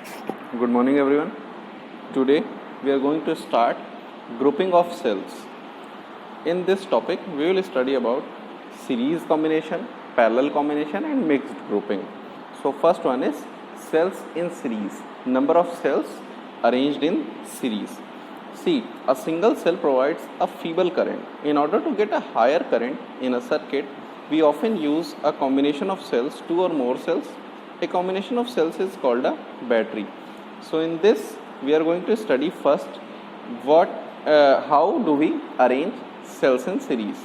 Good morning everyone. Today we are going to start grouping of cells. In this topic we will study about series combination, parallel combination and mixed grouping. So first one is cells in series. Number of cells arranged in series. See, a single cell provides a feeble current. In order to get a higher current in a circuit, we often use a combination of cells, two or more cells. A combination of cells is called a battery. So in this we are going to study first how do we arrange cells in series.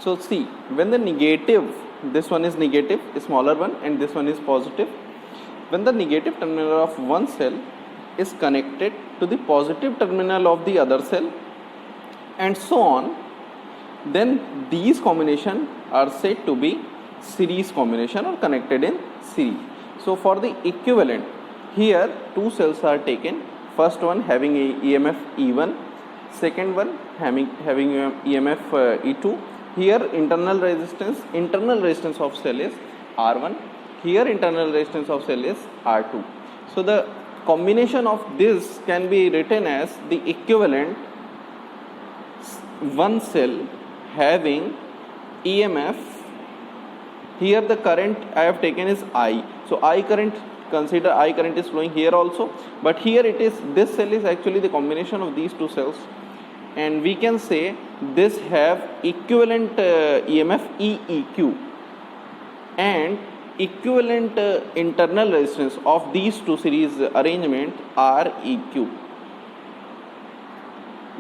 So see, when the negative, this one is negative, a smaller one, and this one is positive. When the negative terminal of one cell is connected to the positive terminal of the other cell and so on, then these combinations are said to be series combination or connected in series. So for the equivalent, here two cells are taken, first one having a EMF E1, second one having EMF E2. Here internal resistance of cell is R1, here internal resistance of cell is R2. So the combination of this can be written as the equivalent one cell having EMF. Here the current I have taken is I. So consider I current is flowing here also, but here it is, this cell is actually the combination of these two cells, and we can say this have equivalent EMF EEQ and equivalent internal resistance of these two series arrangement REQ.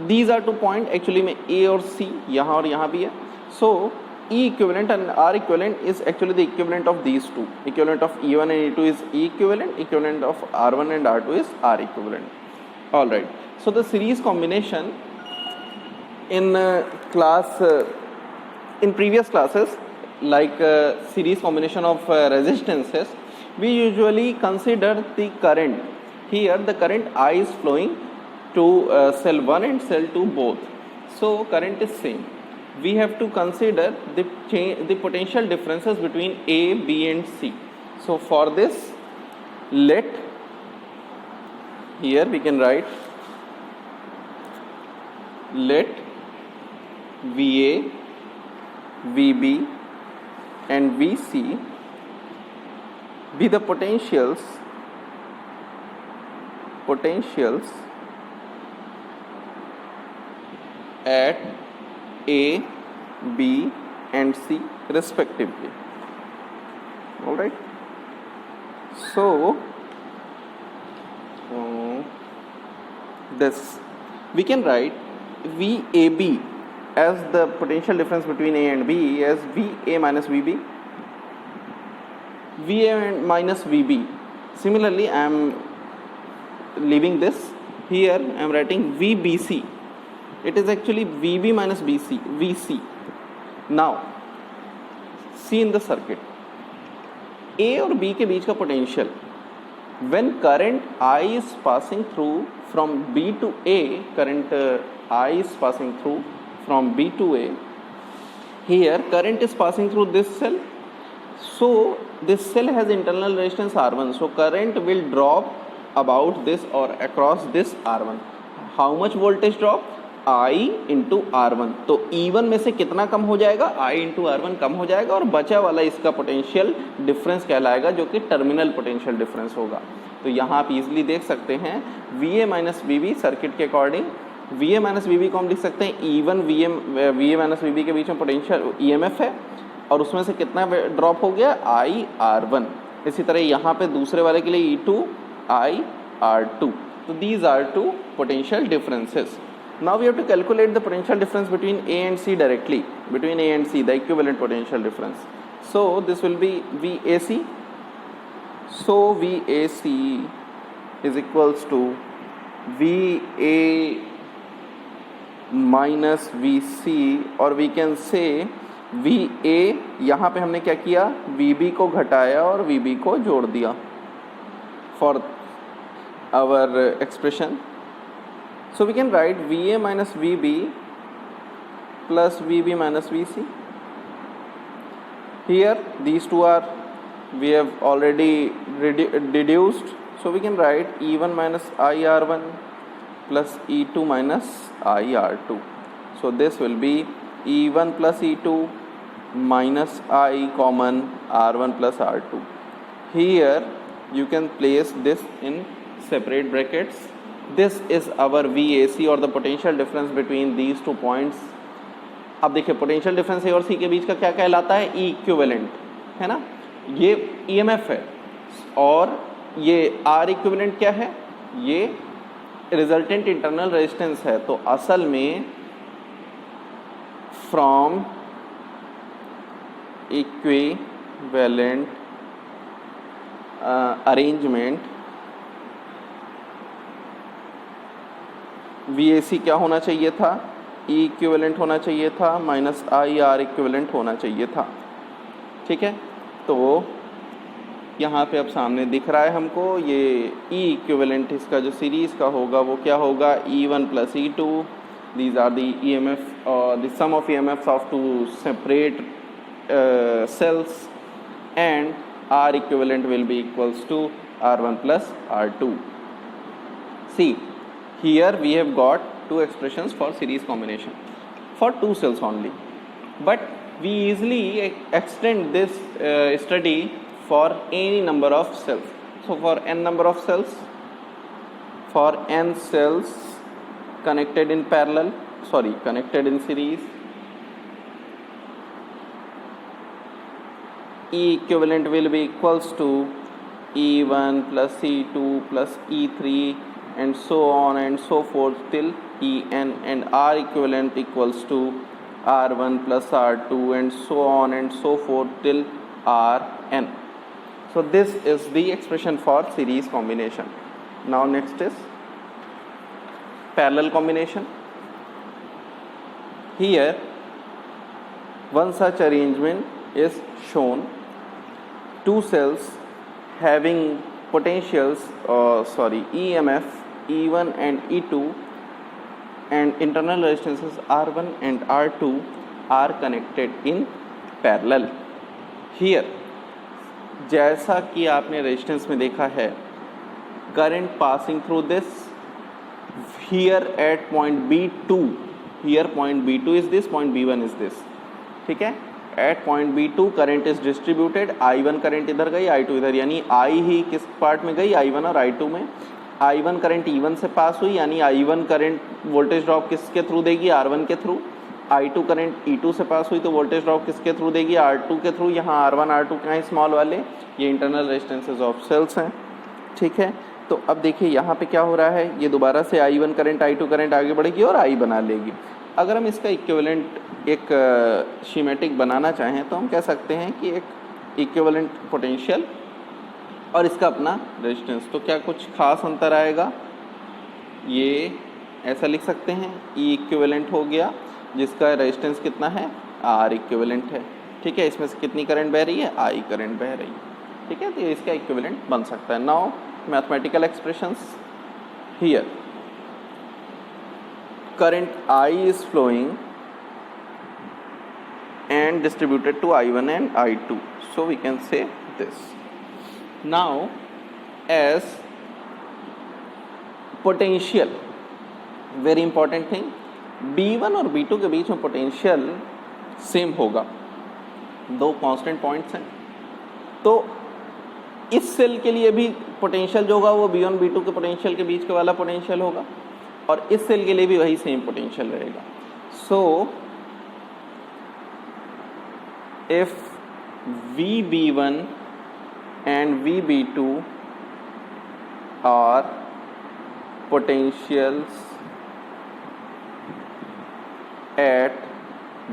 These are 2 point, actually में A और C यहाँ और यहाँ भी है. So E equivalent and R equivalent is actually the equivalent of these two. Equivalent of E1 and E2 is E equivalent. Equivalent of R1 and R2 is R equivalent. Alright. So the series combination in in previous classes, like series combination of resistances, we usually consider the current. Here the current I is flowing to cell 1 and cell 2 both. So current is same. We have to consider the potential differences between A, B and C. So for this, here we can write, let VA, VB and VC be the potentials at A, B and C respectively. Alright. So this we can write VAB as the potential difference between A and B as VA minus VB, VA minus VB. Similarly, I am leaving this. Here I am writing VBC. It is actually VB minus VC. Now, see in the circuit, A और B के बीच का potential, when current I is passing through from B to A, current I is passing through from B to A, here current is passing through this cell. So this cell has internal resistance R1. So current will drop about this or across this R1. How much voltage drop? I into R1. तो E1 में से कितना कम हो जाएगा? I into R1 कम हो जाएगा और बचा वाला इसका पोटेंशियल डिफरेंस कहलाएगा, जो कि टर्मिनल पोटेंशियल डिफरेंस होगा. तो यहाँ आप इजीली देख सकते हैं VA माइनस VB सर्किट के अकॉर्डिंग. VA माइनस VB को हम लिख सकते हैं E1 VA माइनस VB के बीच में पोटेंशियल EMF है और उसमें से कितना ड्रॉप हो गया? I R1. इसी तरह यहाँ पे दूसरे वाले के लिए E2 I R2. तो these are two potential differences. Now we have to calculate the potential difference between A and C directly. Between A and C, the equivalent potential difference. So this will be VAC. So VAC is equals to VA minus VC, or we can say VA. यहाँ पे हमने क्या किया? VB को घटाया और VB को जोड़ दिया for our expression. So we can write VA minus VB plus VB minus VC. Here these two are we have already deduced, so we can write E1 minus IR1 plus E2 minus IR2. So this will be E1 plus E2 minus I common R1 plus R2. Here you can place this in separate brackets. This is our VAC or the potential difference between these two points. अब देखिए potential difference ए और सी के बीच का क्या कहलाता है, ई equivalent, है ना. ये ईएमएफ है और ये आर इक्विवेलेंट क्या है, ये रिजल्टेंट इंटरनल रेजिस्टेंस है. तो असल में फ्रॉम इक्विवेलेंट अरेंजमेंट VAC क्या होना चाहिए था, ई इक्विवेलेंट होना चाहिए था माइनस आई आर इक्विवेलेंट होना चाहिए था. ठीक है, तो यहाँ पे अब सामने दिख रहा है हमको ये ई इक्विवेलेंट, इसका जो सीरीज़ का होगा वो क्या होगा, E1 plus E2. These are the EMF और the sum of EMFs of two separate cells, and R equivalent will be equals to R1 plus R2. See, here we have got two expressions for series combination for two cells only, but we easily extend this study for any number of cells. So for n number of cells, for n cells connected in parallel, connected in series, E equivalent will be equals to E1 plus E2 plus E3 and so on and so forth till En, and R equivalent equals to R1 plus R2 and so on and so forth till Rn. So this is the expression for series combination. Now next is parallel combination. Here one such arrangement is shown. Two cells having potentials EMF E1 and E2 and internal resistances R1 and R2 are connected in parallel. Here जैसा कि आपने resistance में देखा है, current passing through this here at point B2, here point B2 is this, point B1 is this. ठीक है, at point B2 current is distributed, I1 current इधर गई, I2 इधर, यानी I ही किस पार्ट में गई, I1 और I2 में. I1 करंट E1 से पास हुई, यानी I1 करंट वोल्टेज ड्रॉप किसके थ्रू देगी, R1 के थ्रू. I2 करंट E2 से पास हुई तो वोल्टेज ड्रॉप किसके थ्रू देगी, R2 के थ्रू. यहाँ R1 R2 क्या है, स्मॉल वाले, ये इंटरनल रेजिस्टेंसेज ऑफ सेल्स हैं. ठीक है, तो अब देखिए यहाँ पे क्या हो रहा है, ये दोबारा से I1 करंट I2 करंट आगे बढ़ेगी और I बना लेगी. अगर हम इसका इक्विवेलेंट एक शीमेटिक बनाना चाहें तो हम कह सकते हैं कि एक इक्विवेलेंट पोटेंशियल और इसका अपना रेजिस्टेंस. तो क्या कुछ खास अंतर आएगा, ये ऐसा लिख सकते हैं, ई इक्विवेलेंट हो गया जिसका रेजिस्टेंस कितना है, आर इक्विवेलेंट है. ठीक है, इसमें से कितनी करंट बह रही है, आई करंट बह रही है. ठीक है, तो ये इसका इक्विवेलेंट बन सकता है. Now mathematical expressions. Here current I is flowing and distributed to I1 and I2. So we can say this. Now as potential, very important thing, B1 और B2 के बीच में पोटेंशियल सेम होगा, दो कांस्टेंट पॉइंट्स हैं. तो इस cell के लिए भी पोटेंशियल जो होगा वो B1 B2 के पोटेंशियल के बीच के वाला पोटेंशियल होगा और इस सेल के लिए भी वही सेम पोटेंशियल रहेगा. So if VB1 and VB2 are potentials at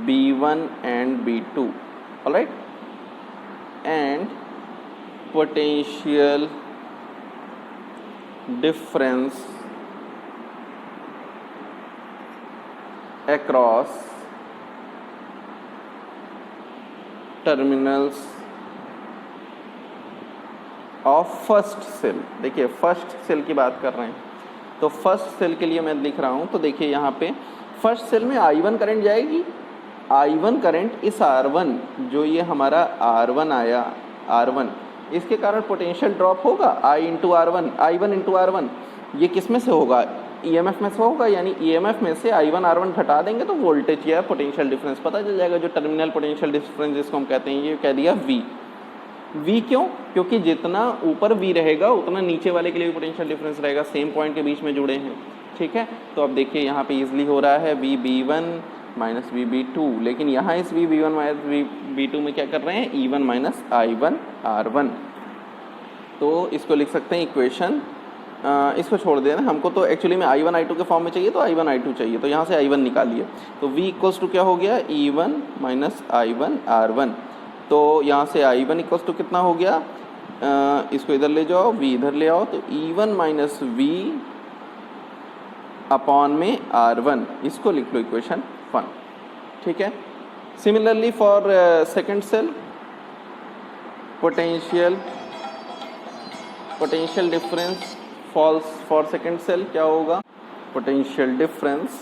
B1 and B2, all right, and potential difference across terminals of first cell. देखिए फर्स्ट सेल की बात कर रहे हैं, तो फर्स्ट सेल के लिए मैं लिख रहा हूं. तो देखिए यहाँ पे फर्स्ट सेल में I1 करंट जाएगी, I1 करंट इस R1, जो ये हमारा R1 आया, R1 इसके कारण पोटेंशियल ड्रॉप होगा I into R one, I1 into R one. ये किस में से होगा? EMF में से होगा, यानी EMF में से I1 R1 घटा देंगे तो वोल्टेज या पोटेंशियल डिफरेंस पता चल जाएगा। जो टर्मिनल पोटेंशियल डिफरेंस जिसको हम कहते हैं, ये कह दिया V। V क्यों? क्योंकि जितना ऊपर V रहेगा उतना नीचे वाले के लिए भी पोटेंशियल डिफरेंस रहेगा, सेम पॉइंट के बीच में जुड़े हैं। ठीक है, तो अब देखिए यहाँ पे इजीली हो रहा है VB1 माइनस VB2, लेकिन यहाँ इस VB1 माइनस VB2 में क्या कर रहे हैं? E1 minus I1 R1। तो इसको लिख सकते हैं इक्वेशन, इसको छोड़ देना, हमको तो एक्चुअली में I1 I2 के फॉर्म में चाहिए, तो I1 I2 चाहिए, तो यहाँ से I1 निकालिए। तो V इक्वल्स टू क्या हो गया? E1 minus I1 R1। तो यहाँ से I1 इक्वल्स टू कितना हो गया? इसको इधर ले जाओ, V इधर ले आओ, तो E1 माइनस V अपॉन में R1, इसको लिख लो इक्वेशन 1। ठीक है, similarly for second cell, potential difference falls for second cell क्या होगा? Potential difference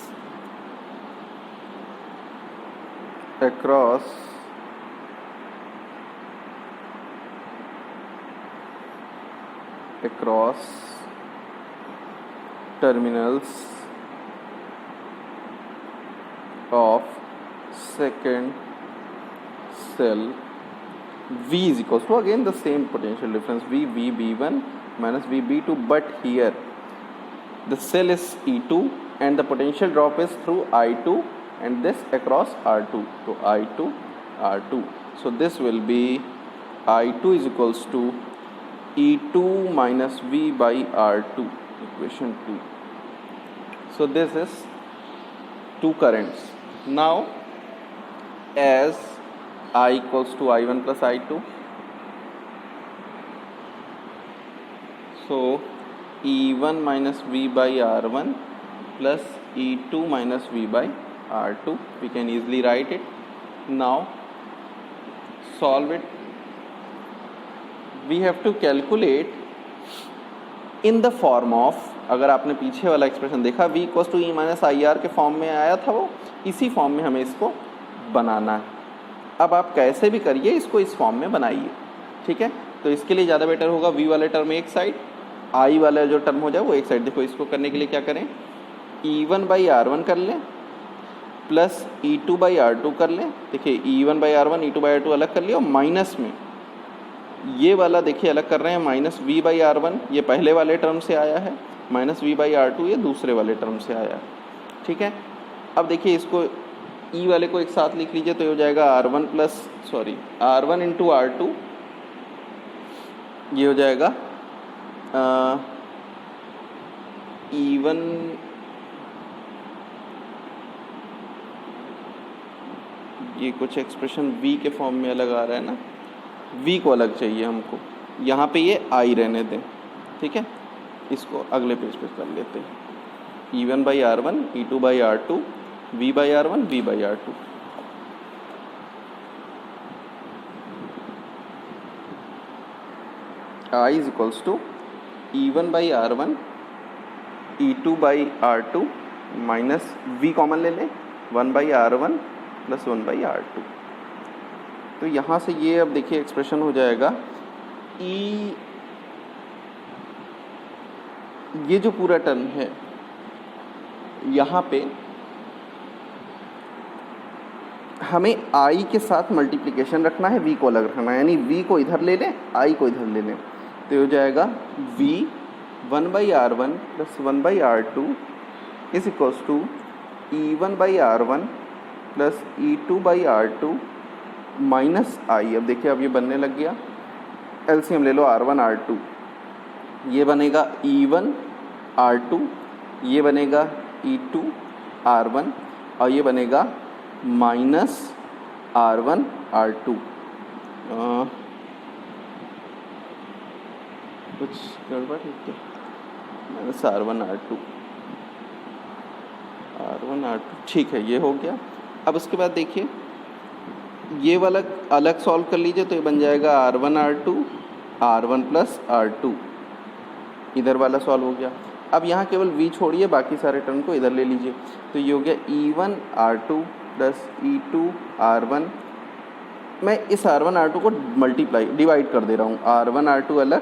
across terminals of second cell, V is equals to again the same potential difference VB1 minus VB2, but here the cell is E2 and the potential drop is through I2 and this across R2, so I2 R2, so this will be I2 is equals to E2 minus V by R2, equation 2. So this is two currents. Now as I equals to I1 plus I2, so E1 minus V by R1 plus E2 minus V by R2, we can easily write it. Now solve it. We have to calculate in the form of, अगर आपने पीछे वाला expression देखा V equals to E minus IR के form में आया था, वो इसी फॉर्म में हमें इसको बनाना है। अब आप कैसे भी करिए इसको इस फॉर्म में बनाइए। ठीक है, तो इसके लिए ज़्यादा बेटर होगा V वाले टर्म एक साइड, I वाला जो टर्म हो जाए वो एक साइड। देखो इसको करने के लिए क्या करें, E1 बाई R1 कर लें प्लस E2 बाई R2 कर लें। देखिए E1 by R1 E2 by R2 अलग कर लिया, और माइनस में ये वाला देखिए अलग कर रहे हैं, माइनस V बाई R1 ये पहले वाले टर्म से आया है, माइनस V बाई R2 ये दूसरे वाले टर्म से आया है। ठीक है, अब देखिए इसको E वाले को एक साथ लिख लीजिए, तो ये हो जाएगा R1 इंटू R2, ये हो जाएगा E1 ये कुछ एक्सप्रेशन V के फॉर्म में अलग आ रहा है ना, V को अलग चाहिए हमको, यहाँ पे ये I रहने दें। ठीक है, इसको अगले पेज पे कर लेते हैं। E1 by R1 E2 by R2 V by R1 V by R2। I is equals to E1 by R1 E2 by R2 minus V common ले लें, 1 by R1 plus 1 by R2। तो यहाँ से ये अब देखिए एक्सप्रेशन हो जाएगा ये जो पूरा टर्म है यहाँ पे हमें I के साथ मल्टीप्लिकेशन रखना है, V को अलग रखना है, यानी V को इधर ले लें I को इधर ले लें, तो हो जाएगा V 1 by R1 plus 1 by R2 is equals to E1 by R1 plus E2 by R2 minus I। अब देखिए अब ये बनने लग गया, एलसीएम ले लो R1 R2, ये बनेगा E1 R2, ये बनेगा E2 R1 और ये बनेगा माइनस R1 R2। कुछ गड़बड़ है क्या? माइनस R1 R2 ठीक है, ये हो गया। अब उसके बाद देखिए ये वाला अलग सॉल्व कर लीजिए, तो ये बन जाएगा R1 R2 R1 plus R2, इधर वाला सॉल्व हो गया। अब यहाँ केवल V छोड़िए, बाकी सारे टर्म को इधर ले लीजिए, तो ये हो गया E1 R2 plus E2 R1 मैं इस R1 R2 को डिवाइड कर दे रहा हूँ, R1 R2 अलग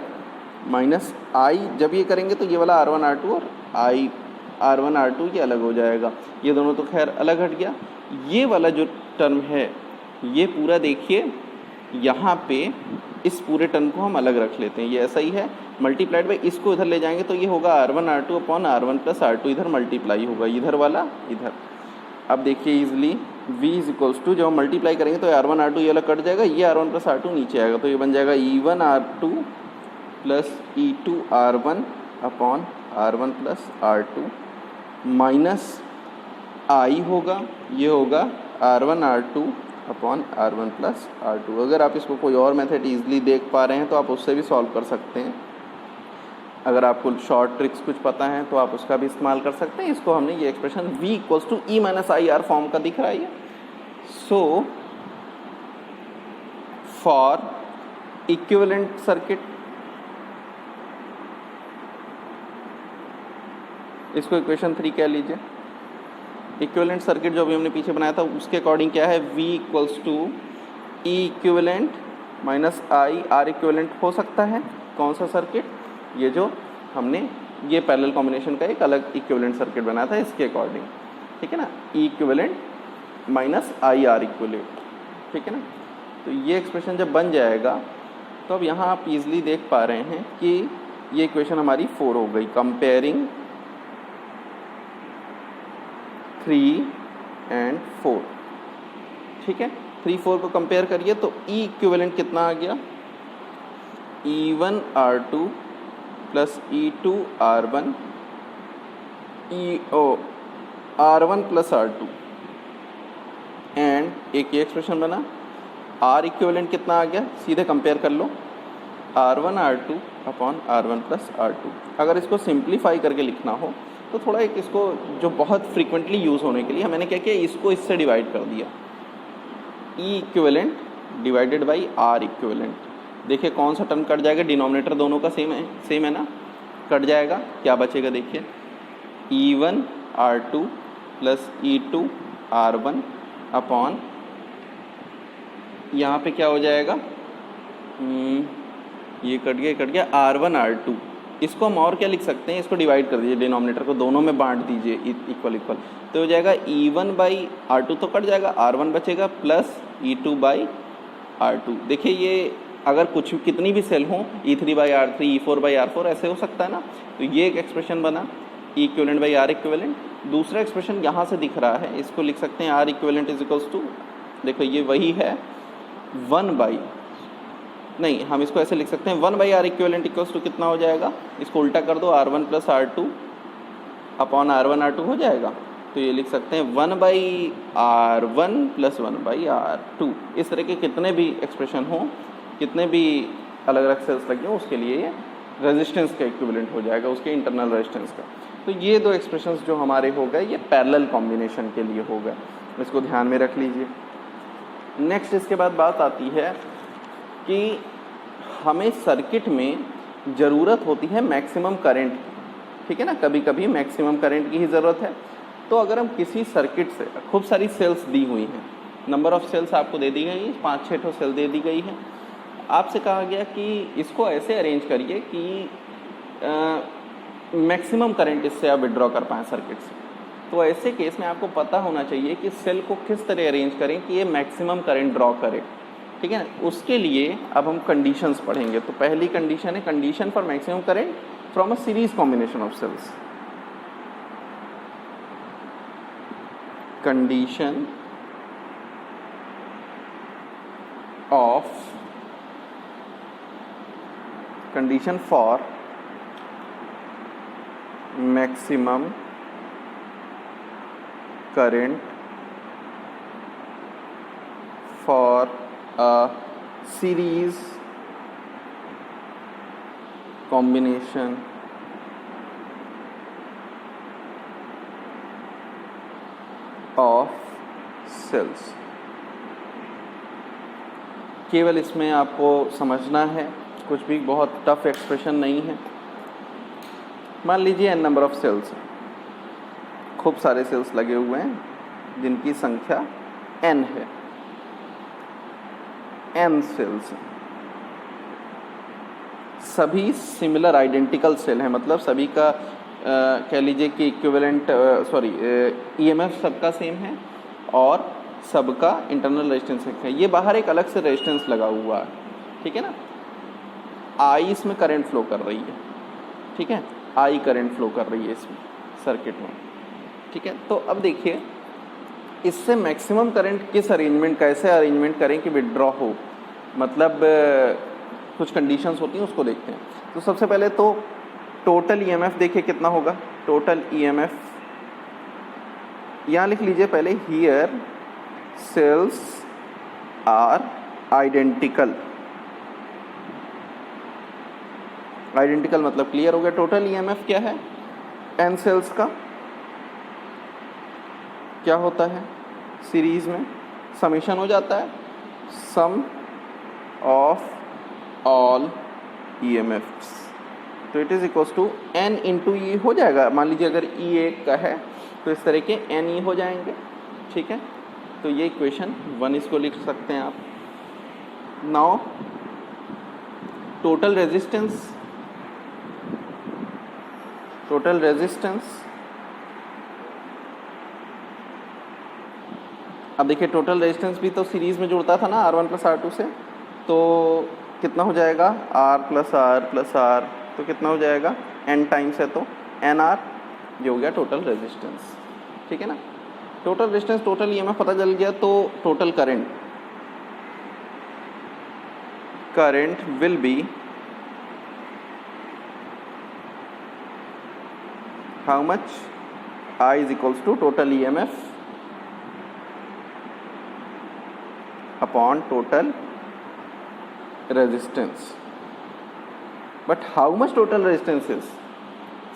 माइनस I, जब ये करेंगे तो ये वाला R1 R2 और R1 R2 ये अलग हो जाएगा, ये दोनों तो खैर अलग हट गया। ये वाला जो टर्म है ये पूरा देखिए, यहाँ पे इस पूरे टर्म को हम अलग रख लेते हैं, ये ऐसा ही है, मल्टीप्लाइड बाई इसको इधर ले जाएंगे तो ये होगा R1 R2 upon R1 plus R2, इधर मल्टीप्लाई होगा, इधर वाला इधर। अब देखिए easily v is equals to, जब हम मल्टीप्लाई करेंगे तो R1 R2 ये अलग कट जाएगा, ये R1 प्लस R2 नीचे आएगा, तो ये बन जाएगा E1 R2 plus E2 R1 upon R1 plus R2 minus I होगा, ये होगा R1 R2 upon R1 plus R2। अगर आप इसको कोई और मेथड ईजिली देख पा रहे हैं तो आप उससे भी सॉल्व कर सकते हैं, अगर आपको शॉर्ट ट्रिक्स कुछ पता है तो आप उसका भी इस्तेमाल कर सकते हैं। इसको हमने ये expression v equals to E minus I R form का दिख रहा है। सो फॉर इक्विवेलेंट सर्किट, इसको इक्वेशन 3 कह लीजिए। इक्विवेलेंट सर्किट जो अभी हमने पीछे बनाया था उसके अकॉर्डिंग क्या है, v equals to E equivalent minus I R equivalent हो सकता है। कौन सा सर्किट, ये जो हमने ये पैरेलल कॉम्बिनेशन का एक अलग इक्विवेलेंट सर्किट बनाया था इसके अकॉर्डिंग, ठीक है ना, E equivalent minus I R equivalent, ठीक है ना। तो ये एक्सप्रेशन जब बन जाएगा तो अब यहाँ आप इजीली देख पा रहे हैं कि ये इक्वेशन हमारी 4 हो गई। कंपेयरिंग 3 and 4, ठीक है, 3 4 को कंपेयर करिए तो ई इक्विवेलेंट कितना आ गया, E1 R2 plus E2 R1 R1 plus R2 and एक ये एक्सप्रेशन बना। R इक्विवेलेंट कितना आ गया, सीधे कंपेयर कर लो, R1 R2 upon R1 plus R2। अगर इसको सिंप्लीफाई करके लिखना हो तो थोड़ा एक इसको जो बहुत फ्रीक्वेंटली यूज़ होने के लिए मैंने क्या किया, इसको इससे डिवाइड कर दिया, E equivalent divided by R equivalent. देखिए कौन सा टर्म कट जाएगा, डिनोमिनेटर दोनों का सेम है ना, कट जाएगा, क्या बचेगा देखिए, E1 R2 plus E2 R1 upon, यहाँ पे क्या हो जाएगा, ये कट गया R1 R2। इसको हम और क्या लिख सकते हैं, इसको डिवाइड कर दीजिए, डिनोमिनेटर को दोनों में बांट दीजिए इक्वल तो हो जाएगा E1 बाई R2 तो कट जाएगा, R1 बचेगा प्लस E2 बाई R2। देखिए ये अगर कुछ कितनी भी सेल हों, E3 by R3 E4 by R4 ऐसे हो सकता है ना। तो ये एक एक्सप्रेशन बना E equivalent by R equivalent. दूसरा एक्सप्रेशन यहाँ से दिख रहा है, इसको लिख सकते हैं R equivalent is equals to, देखो ये वही है 1 बाई, नहीं हम इसको ऐसे लिख सकते हैं 1 by R equivalent equals to कितना हो जाएगा, इसको उल्टा कर दो, R1 plus R2 upon R1 R2 हो जाएगा। तो ये लिख सकते हैं 1 by R1 plus 1 by R2। इस तरह के कितने भी एक्सप्रेशन हों, कितने भी अलग अलग सेल्स लगे हों, उसके लिए ये रेजिस्टेंस का इक्विवेलेंट हो जाएगा, उसके इंटरनल रेजिस्टेंस का। तो ये दो एक्सप्रेशंस जो हमारे हो गए ये पैरेलल कॉम्बिनेशन के लिए हो गए, इसको ध्यान में रख लीजिए। नेक्स्ट इसके बाद बात आती है कि हमें सर्किट में ज़रूरत होती है मैक्सिमम करंट, ठीक है ना, कभी कभी मैक्सिमम करंट की ही ज़रूरत है। तो अगर हम किसी सर्किट से, खूब सारी सेल्स दी हुई हैं, नंबर ऑफ़ सेल्स आपको दे दी गई, 5-6 ठो सेल दे दी गई है, आपसे कहा गया कि इसको ऐसे अरेंज करिए कि मैक्सिमम करंट इससे आप विड्रॉ कर पाएँ सर्किट से। तो ऐसे केस में आपको पता होना चाहिए कि सेल को किस तरह अरेंज करें कि ये मैक्सिमम करंट ड्रॉ करे, ठीक है ना। उसके लिए अब हम कंडीशंस पढ़ेंगे। तो पहली कंडीशन है condition for maximum current from a series combination of cells. Condition for maximum current for a series combination of cells। केवल इसमें आपको समझना है, कुछ भी बहुत टफ एक्सप्रेशन नहीं है। मान लीजिए n नंबर ऑफ सेल्स, खूब सारे सेल्स लगे हुए हैं जिनकी संख्या n है। n सेल्स, सभी सिमिलर आइडेंटिकल सेल हैं, मतलब सभी का कह लीजिए कि इक्विवेलेंट ईएमएफ सबका सेम है और सबका इंटरनल रेजिस्टेंस है। ये बाहर एक अलग से रेजिस्टेंस लगा हुआ है, ठीक है ना। आई इसमें करंट फ्लो कर रही है, ठीक है, आई करंट फ्लो कर रही है इसमें सर्किट में, ठीक है। तो अब देखिए इससे मैक्सिमम करंट किस अरेंजमेंट, कैसे अरेंजमेंट करें कि विड्रॉ हो, मतलब कुछ कंडीशंस होती हैं उसको देखते हैं। तो सबसे पहले तो टोटल ईएमएफ देखिए कितना होगा। टोटल ईएमएफ यहाँ लिख लीजिए पहले, here cells are identical. Identical मतलब क्लियर हो गया। टोटल ईएमएफ क्या है, एन सेल्स का क्या होता है, सीरीज में समेशन हो जाता है, सम ऑफ ऑल ईएमएफ्स, तो it is equals to N into E हो जाएगा। मान लीजिए अगर ई एक का है तो इस तरह के एन ई हो जाएंगे, ठीक है। तो ये इक्वेशन 1 इसको लिख सकते हैं आप। Now total resistance, total resistance, अब देखिए टोटल रेजिस्टेंस भी तो सीरीज में जुड़ता था ना R1 प्लस R2 से, तो कितना हो जाएगा R प्लस R, तो कितना हो जाएगा N टाइम्स है तो NR, ये हो गया टोटल रेजिस्टेंस, ठीक है ना। टोटल रेजिस्टेंस, टोटल ईएमएफ पता चल गया, तो total current will be how much, I is equals to total EMF upon total resistance. But how much total resistance is,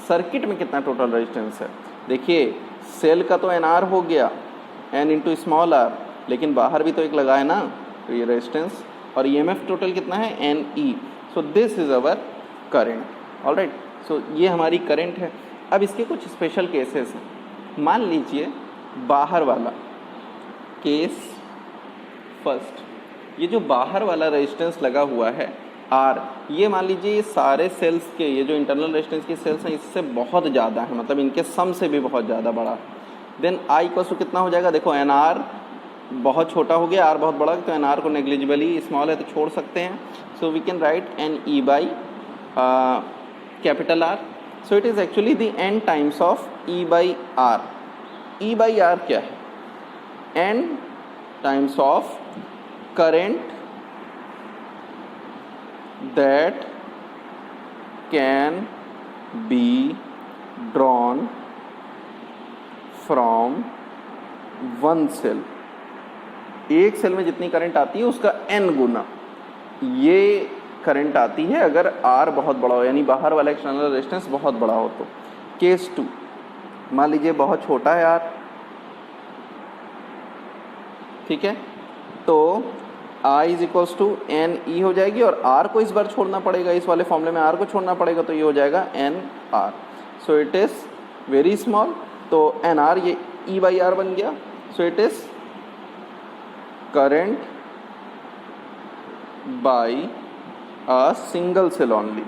circuit में कितना टोटल रेजिस्टेंस है। देखिए सेल का तो एन आर हो गया, एन इंटू स्मॉल आर, लेकिन बाहर भी तो एक लगा है ना, तो ये रेजिस्टेंस, और ईएमएफ टोटल कितना है N E. So this is our current, alright. So ये हमारी करंट है। अब इसके कुछ स्पेशल केसेस हैं। मान लीजिए बाहर वाला केस फर्स्ट, ये जो बाहर वाला रेजिस्टेंस लगा हुआ है आर, ये मान लीजिए ये सारे सेल्स के, ये जो इंटरनल रेजिस्टेंस की सेल्स हैं इससे बहुत ज़्यादा है, मतलब इनके सम से भी बहुत ज़्यादा बड़ा। देन आई इक्वल्स टू कितना हो जाएगा, देखो एन आर बहुत छोटा हो गया, आर बहुत बड़ा, तो एन आर को नेग्लिजिबली स्मॉल है तो छोड़ सकते हैं। So we can write n E by capital R. So it is actually the n times of E by R. E by R क्या है, n times of current that can be drawn from one cell। एक cell में जितनी current आती है उसका n गुना ये current आती है अगर R बहुत बड़ा हो, यानी बाहर वाला एक्सटर्नल रेजिस्टेंस बहुत बड़ा हो। तो केस 2, मान लीजिए बहुत छोटा है R, ठीक है, तो I is equals to n E हो जाएगी, और R को इस बार छोड़ना पड़ेगा, इस वाले फॉर्मूले में R को छोड़ना पड़ेगा, तो ये हो जाएगा n R. So it is very small, तो एन आर ये ई बाई आर बन गया। So it is current by a single cell only,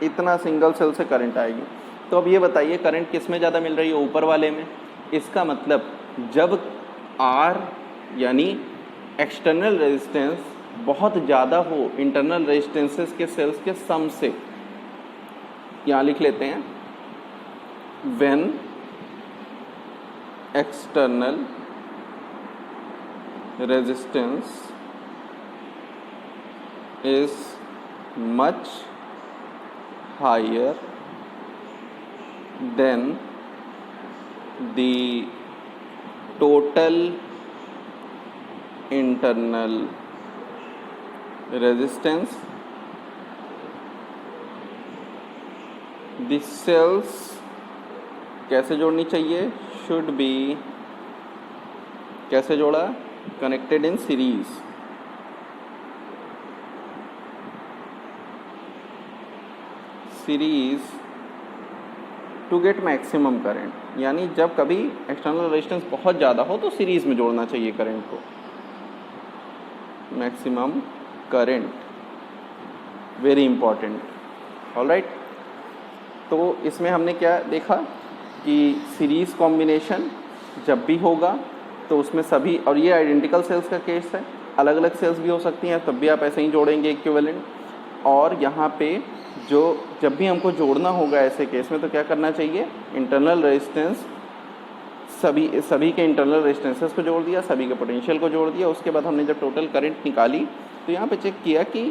इतना सिंगल सेल से करंट आएगी। तो अब ये बताइए करंट किस में ज़्यादा मिल रही है, ऊपर वाले में। इसका मतलब जब R यानी एक्सटर्नल रेजिस्टेंस बहुत ज़्यादा हो इंटरनल रेजिस्टेंसेस के सेल्स के सम से, यहाँ लिख लेते हैं, when external resistance is much higher than the total internal resistance, the cells कैसे जोड़नी चाहिए, शुड बी, कैसे जोड़ा, connected in series. Series to get maximum current, यानी जब कभी एक्सटर्नल रेजिस्टेंस बहुत ज़्यादा हो तो सीरीज में जोड़ना चाहिए करंट को। Maximum current, very important. Alright, तो इसमें हमने क्या देखा कि सीरीज़ कॉम्बिनेशन जब भी होगा तो उसमें सभी, और ये आइडेंटिकल सेल्स का केस है, अलग अलग सेल्स भी हो सकती हैं, तब भी आप ऐसे ही जोड़ेंगे इक्विवेलेंट। और यहाँ पे जो जब भी हमको जोड़ना होगा ऐसे केस में तो क्या करना चाहिए, इंटरनल रेजिस्टेंस, सभी के इंटरनल रेजिस्टेंसेस को जोड़ दिया, सभी के पोटेंशियल को जोड़ दिया। उसके बाद हमने जब टोटल करंट निकाली तो यहाँ पे चेक किया कि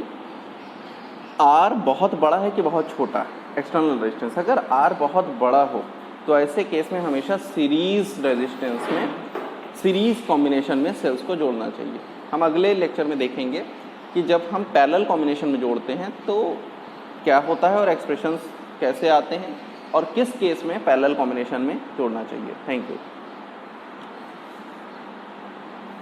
R बहुत बड़ा है कि बहुत छोटा है, एक्सटर्नल रेजिस्टेंस। अगर R बहुत बड़ा हो तो ऐसे केस में हमेशा सीरीज़ रेजिस्टेंस में, सीरीज़ कॉम्बिनेशन में सेल्स को जोड़ना चाहिए। हम अगले लेक्चर में देखेंगे कि जब हम पैरेलल कॉम्बिनेशन में जोड़ते हैं तो क्या होता है और एक्सप्रेशंस कैसे आते हैं और किस केस में पैरेलल कॉम्बिनेशन में जोड़ना चाहिए। Thank you.